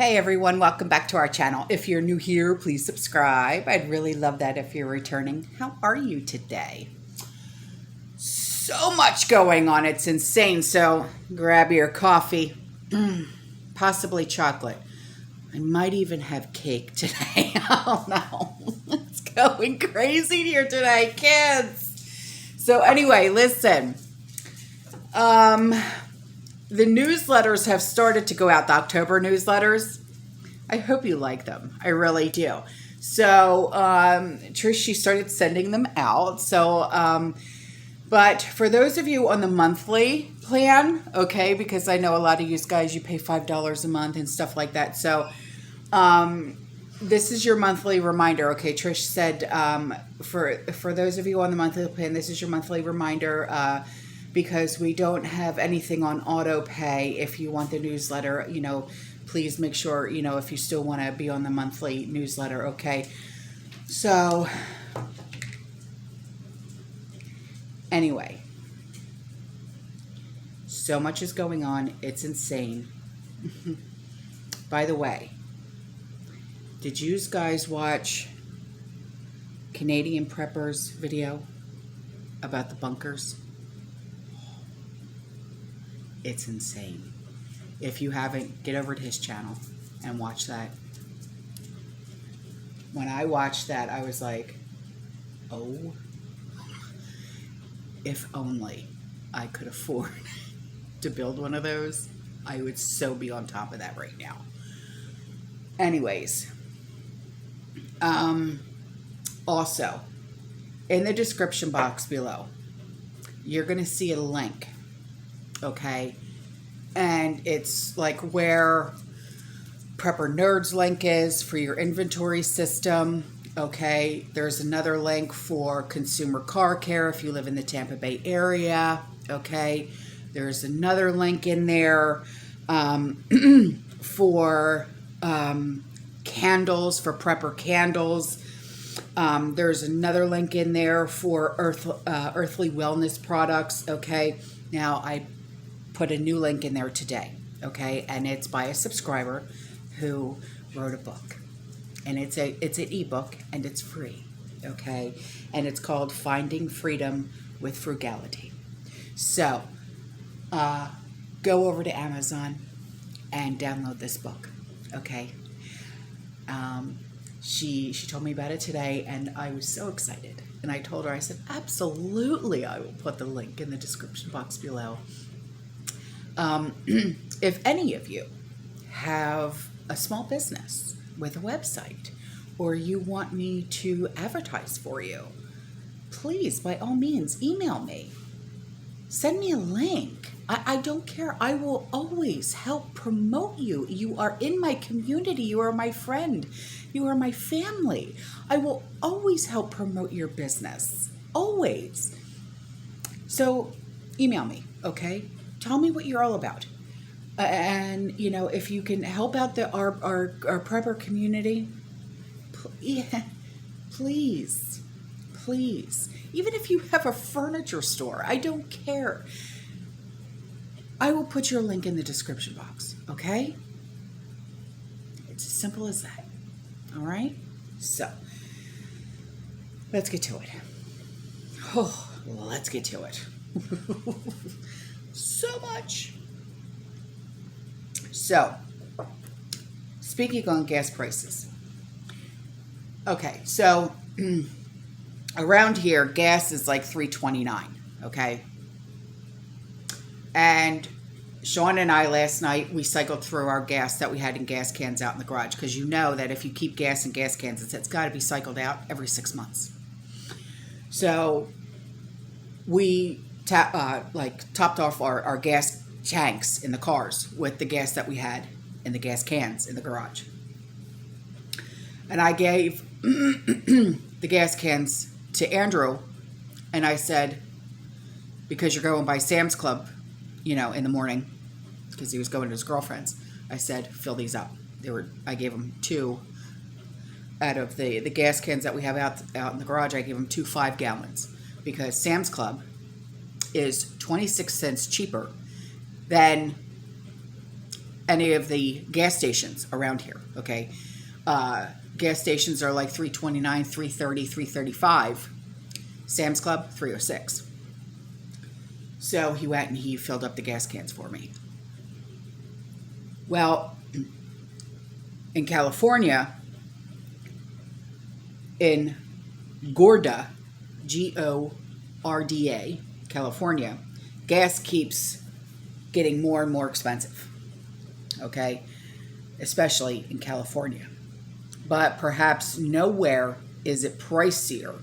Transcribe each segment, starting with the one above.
Hey everyone, welcome back to our channel. If you're new here, please subscribe. I'd really love that if you're returning. How are you today? So much going on, it's insane. So grab your coffee, possibly chocolate. I might even have cake today. Oh no, it's going crazy here today, kids. So anyway, listen. The newsletters have started to go out, the October newsletters. I hope you like them. I really do. So, Trish, she started sending them out. So, but for those of you on the monthly plan, okay, because I know a lot of you guys, you pay $5 a month and stuff like that. So, this is your monthly reminder. Okay, Trish said, for those of you on the monthly plan, this is your monthly reminder, because we don't have anything on auto pay. If you want the newsletter, please make sure, if you still want to be on the monthly newsletter, okay? So, anyway, so much is going on. It's insane. By the way, did you guys watch Canadian Prepper's video about the bunkers? It's insane. If you haven't, get over to his channel and watch that. When I watched that, I was like, oh, if only I could afford to build one of those, I would so be on top of that right now. Anyways, also, in the description box below, you're going to see a link. Okay, and it's like where Prepper Nerds link is for your inventory system. Okay, there's another link for consumer car care if you live in the Tampa Bay area. Okay, there's another link in there for candles, for Prepper candles. There's another link in there for earthly wellness products. Okay, now I put a new link in there today, okay, and it's by a subscriber who wrote a book, and it's an ebook, and it's free, okay, and it's called Finding Freedom with Frugality. So go over to Amazon and download this book, okay. She told me about it today, and I was so excited, and I told her, I said, absolutely, I will put the link in the description box below. If any of you have a small business with a website, or you want me to advertise for you, please, by all means, email me. Send me a link. I don't care. I will always help promote you. You are in my community. You are my friend. You are my family. I will always help promote your business. Always. So email me, okay? Tell me what you're all about. And, if you can help out our Prepper community, please. Even if you have a furniture store, I don't care. I will put your link in the description box, okay? It's as simple as that, all right? So, let's get to it. Oh, let's get to it. So much. So, speaking on gas prices. Okay, so around here, gas is like $3.29, okay? And Sean and I last night, we cycled through our gas that we had in gas cans out in the garage, because you know that if you keep gas in gas cans, it's got to be cycled out every 6 months. So we topped off our gas tanks in the cars with the gas that we had in the gas cans in the garage. And I gave the gas cans to Andrew, and I said, because you're going by Sam's Club, in the morning, because he was going to his girlfriend's, I said, fill these up. I gave him 2 out of the gas cans that we have out in the garage. I gave him 2 5-gallons, because Sam's Club is 26 cents cheaper than any of the gas stations around here, okay? Gas stations are like $3.29, $3.30, $3.35. Sam's Club, $3.06. So he went and he filled up the gas cans for me. Well, in California, in Gorda, Gorda, California, gas keeps getting more and more expensive, okay? Especially in California. But perhaps nowhere is it pricier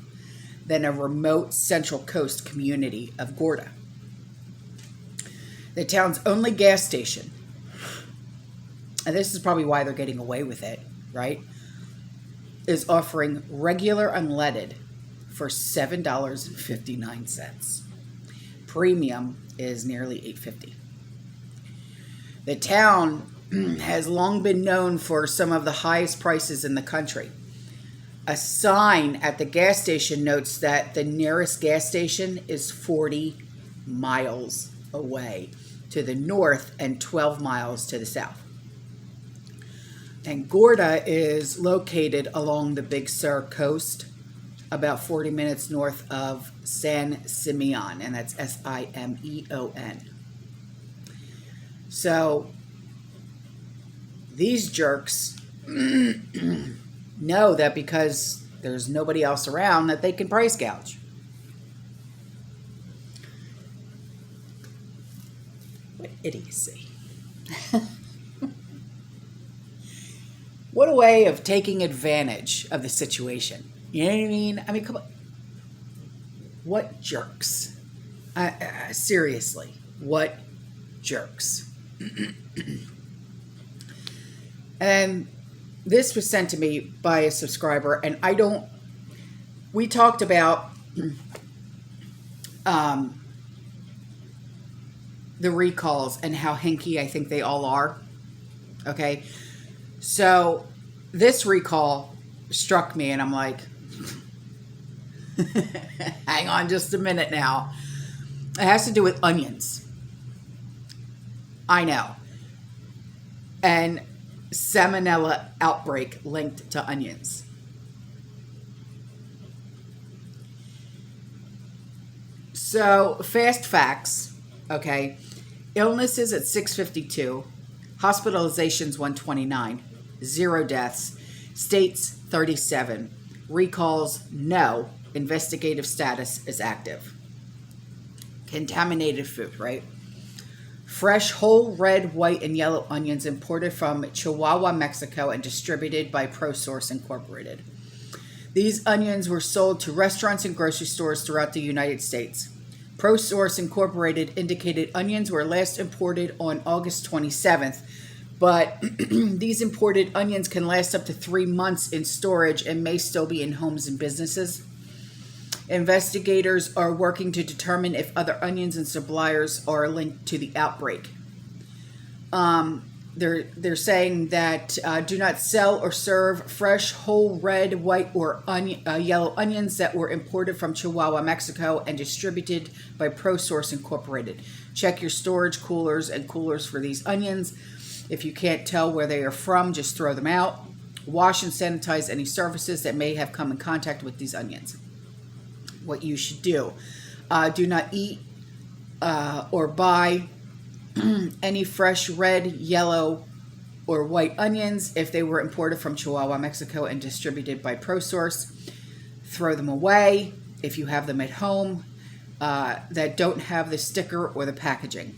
than a remote Central Coast community of Gorda. The town's only gas station, and this is probably why they're getting away with it, right, is offering regular unleaded for $7.59. Premium is nearly $8.50. The town has long been known for some of the highest prices in the country. A sign at the gas station notes that the nearest gas station is 40 miles away to the north and 12 miles to the south. And Gorda is located along the Big Sur coast, about 40 minutes north of San Simeon, and that's Simeon. So these jerks know that because there's nobody else around that they can price gouge. What idiocy. What a way of taking advantage of the situation. You know what I mean? I mean, come on. What jerks. Seriously, what jerks. And this was sent to me by a subscriber, and we talked about the recalls and how hinky I think they all are. Okay. So this recall struck me, and I'm like, hang on just a minute now. It has to do with onions. I know. And salmonella outbreak linked to onions. So, fast facts, okay. Illnesses at 652, hospitalizations 129, 0 deaths, states 37, recalls no, investigative status is active. Contaminated food, right? Fresh, whole, red, white, and yellow onions imported from Chihuahua, Mexico, and distributed by ProSource Incorporated. These onions were sold to restaurants and grocery stores throughout the United States. ProSource Incorporated indicated onions were last imported on August 27th, but these imported onions can last up to 3 months in storage and may still be in homes and businesses. Investigators are working to determine if other onions and suppliers are linked to the outbreak. They're saying that do not sell or serve fresh, whole, red, white, or yellow onions that were imported from Chihuahua, Mexico, and distributed by ProSource Incorporated. Check your storage coolers and coolers for these onions. If you can't tell where they are from, just throw them out. Wash and sanitize any surfaces that may have come in contact with these onions. What you should do. Do not eat or buy any fresh red, yellow, or white onions if they were imported from Chihuahua, Mexico, and distributed by ProSource. Throw them away if you have them at home that don't have the sticker or the packaging.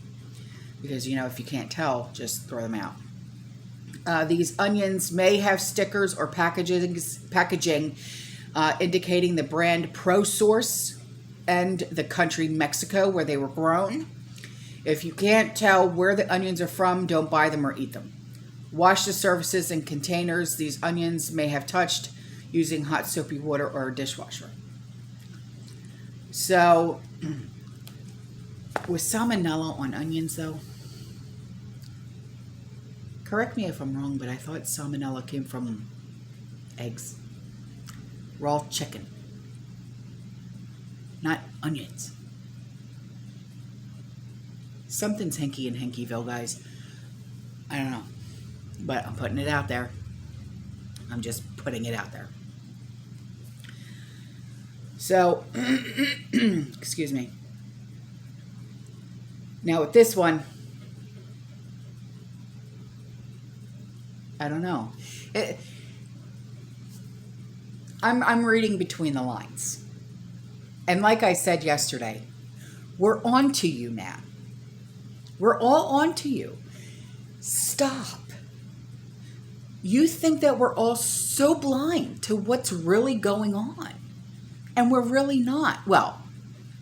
Because, if you can't tell, just throw them out. These onions may have stickers or packaging indicating the brand ProSource and the country Mexico where they were grown. If you can't tell where the onions are from, don't buy them or eat them. Wash the surfaces and containers these onions may have touched using hot soapy water or a dishwasher. So, with salmonella on onions though, correct me if I'm wrong, but I thought salmonella came from eggs. Raw chicken. Not onions. Something's hinky in Hinkyville, guys. I don't know. But I'm putting it out there. I'm just putting it out there. So, excuse me. Now with this one, I don't know. I'm reading between the lines. And like I said yesterday, we're on to you now. We're all on to you. Stop. You think that we're all so blind to what's really going on. And we're really not. Well,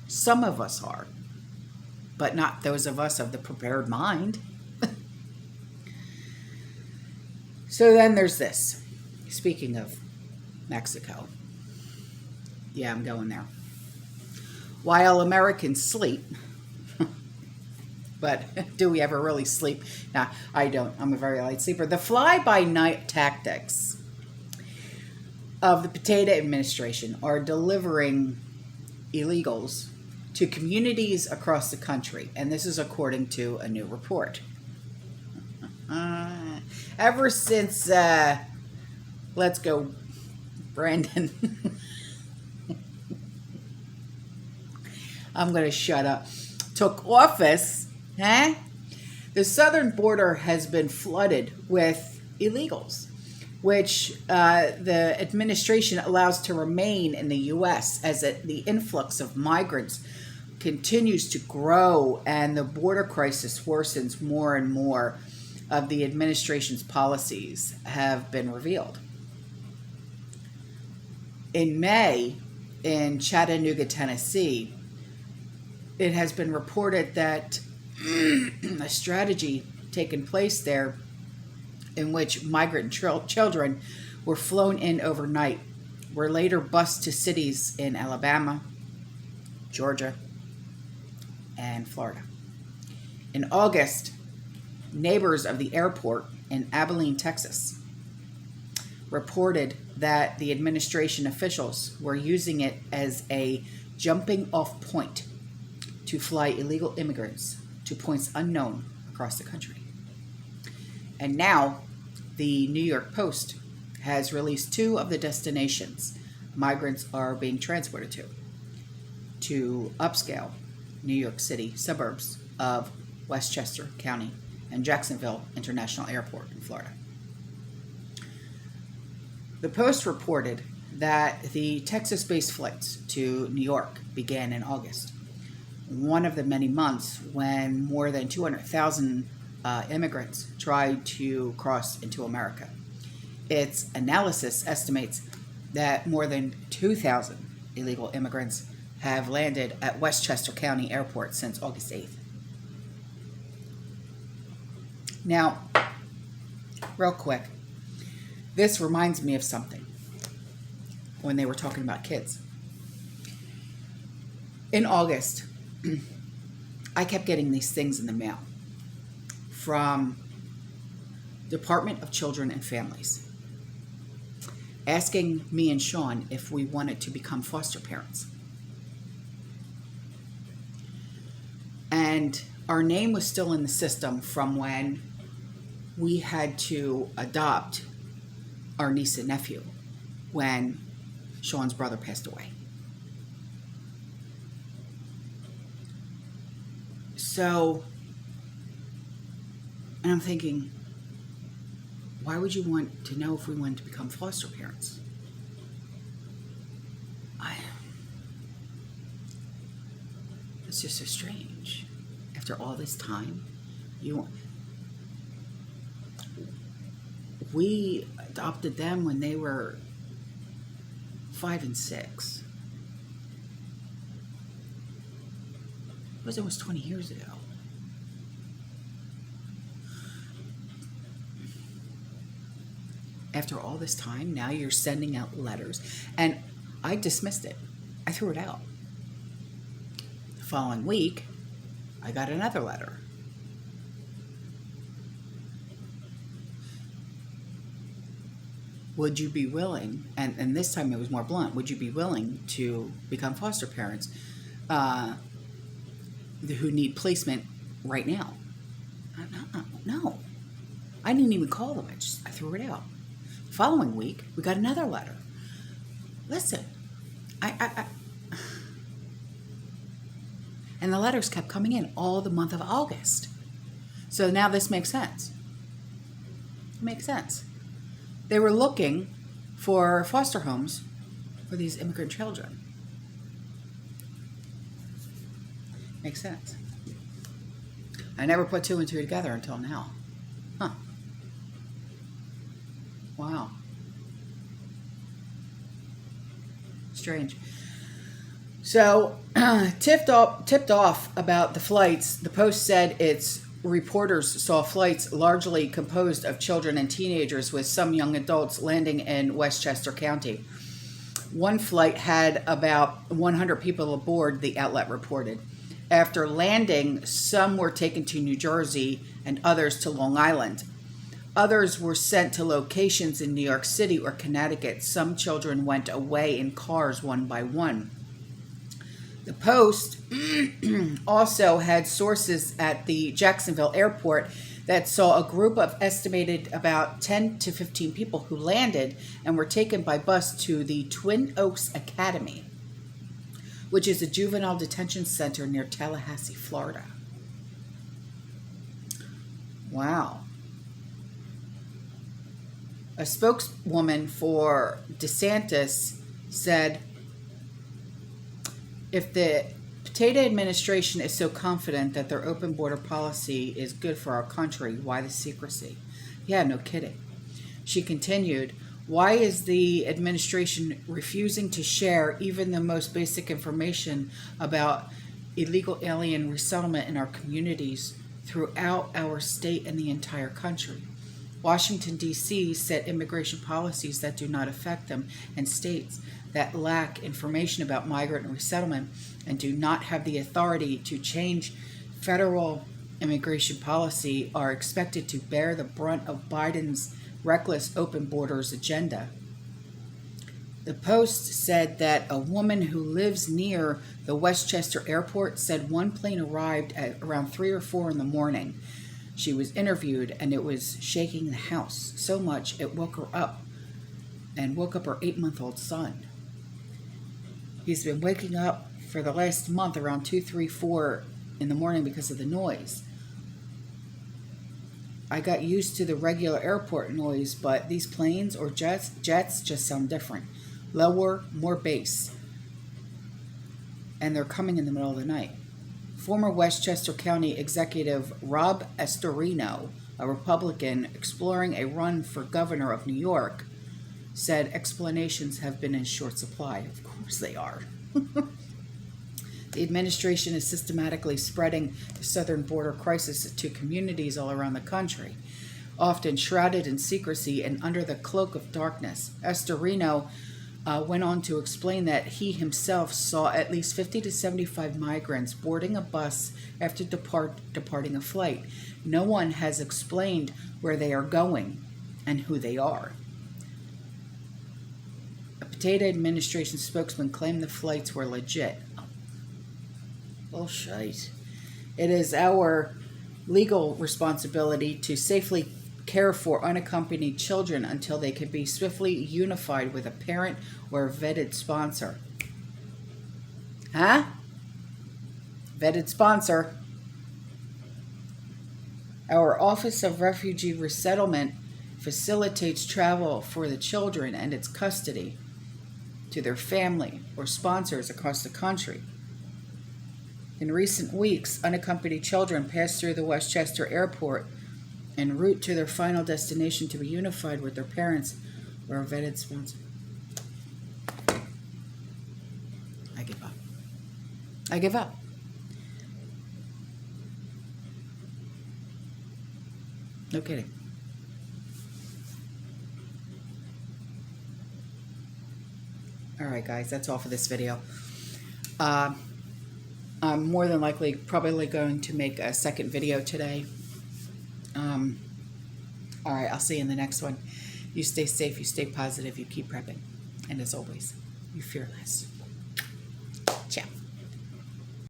some of us are. But not those of us of the prepared mind. So then there's this. Speaking of Mexico. Yeah, I'm going there. While Americans sleep, but do we ever really sleep? Nah, I don't. I'm a very light sleeper. The fly-by-night tactics of the potato administration are delivering illegals to communities across the country. And this is according to a new report. Ever since, let's go, Brandon. I'm going to shut up. Took office, the southern border has been flooded with illegals, which the administration allows to remain in the U.S. as the influx of migrants continues to grow and the border crisis worsens. More and more of the administration's policies have been revealed. In May, in Chattanooga, Tennessee, it has been reported that a strategy taken place there in which migrant children were flown in overnight, were later bused to cities in Alabama, Georgia, and Florida. In August, neighbors of the airport in Abilene, Texas, reported that the administration officials were using it as a jumping off point to fly illegal immigrants to points unknown across the country. And now, the New York Post has released 2 of the destinations migrants are being transported to upscale New York City suburbs of Westchester County and Jacksonville International Airport in Florida. The Post reported that the Texas-based flights to New York began in August, one of the many months when more than 200,000 immigrants tried to cross into America. Its analysis estimates that more than 2,000 illegal immigrants have landed at Westchester County Airport since August 8th. Now, real quick, this reminds me of something when they were talking about kids. In August, I kept getting these things in the mail from Department of Children and Families asking me and Sean if we wanted to become foster parents. And our name was still in the system from when we had to adopt our niece and nephew when Sean's brother passed away. So, and I'm thinking, why would you want to know if we wanted to become foster parents? It's just so strange. After all this time, we adopted them when they were 5 and 6. It was almost 20 years ago. After all this time, now you're sending out letters. And I dismissed it. I threw it out. The following week, I got another letter. Would you be willing, and this time it was more blunt, would you be willing to become foster parents who need placement right now? No. I didn't even call them. I threw it out. The following week, we got another letter. Listen, and the letters kept coming in all the month of August. So now this makes sense. It makes sense. They were looking for foster homes for these immigrant children. Makes sense. I never put two and two together until now. Huh. Wow. Strange. So, tipped off about the flights, the Post said its reporters saw flights largely composed of children and teenagers, with some young adults landing in Westchester County. One flight had about 100 people aboard, the outlet reported. After landing, some were taken to New Jersey and others to Long Island. Others were sent to locations in New York City or Connecticut. Some children went away in cars one by one. The Post also had sources at the Jacksonville airport that saw a group of estimated about 10 to 15 people who landed and were taken by bus to the Twin Oaks Academy, which is a juvenile detention center near Tallahassee, Florida. Wow. A spokeswoman for DeSantis said, if the potato administration is so confident that their open border policy is good for our country, why the secrecy? Yeah, no kidding. She continued, why is the administration refusing to share even the most basic information about illegal alien resettlement in our communities throughout our state and the entire country? Washington, D.C. set immigration policies that do not affect them, and states that lack information about migrant resettlement and do not have the authority to change federal immigration policy are expected to bear the brunt of Biden's reckless open borders agenda. The Post said that a woman who lives near the Westchester airport said one plane arrived at around 3 or 4 in the morning. She was interviewed and it was shaking the house so much it woke her up and woke up her 8-month-old son. He's been waking up for the last month around 2, 3, 4 in the morning because of the noise. I got used to the regular airport noise, but these planes or jets just sound different. Lower, more bass. And they're coming in the middle of the night. Former Westchester County Executive Rob Estorino, a Republican exploring a run for governor of New York, said explanations have been in short supply. Of course they are. The administration is systematically spreading the southern border crisis to communities all around the country, often shrouded in secrecy and under the cloak of darkness. Estorino went on to explain that he himself saw at least 50 to 75 migrants boarding a bus after departing a flight. No one has explained where they are going and who they are. A potato administration spokesman claimed the flights were legit. Bullshit. It is our legal responsibility to safely care for unaccompanied children until they can be swiftly unified with a parent or a vetted sponsor. Huh? Vetted sponsor. Our Office of Refugee Resettlement facilitates travel for the children and its custody to their family or sponsors across the country. In recent weeks, unaccompanied children passed through the Westchester airport en route to their final destination to be unified with their parents or a vetted sponsor. I give up. I give up. No kidding. All right, guys, that's all for this video. I'm more than likely probably going to make a second video today. All right, I'll see you in the next one. You stay safe, you stay positive, you keep prepping. And as always, you're fearless.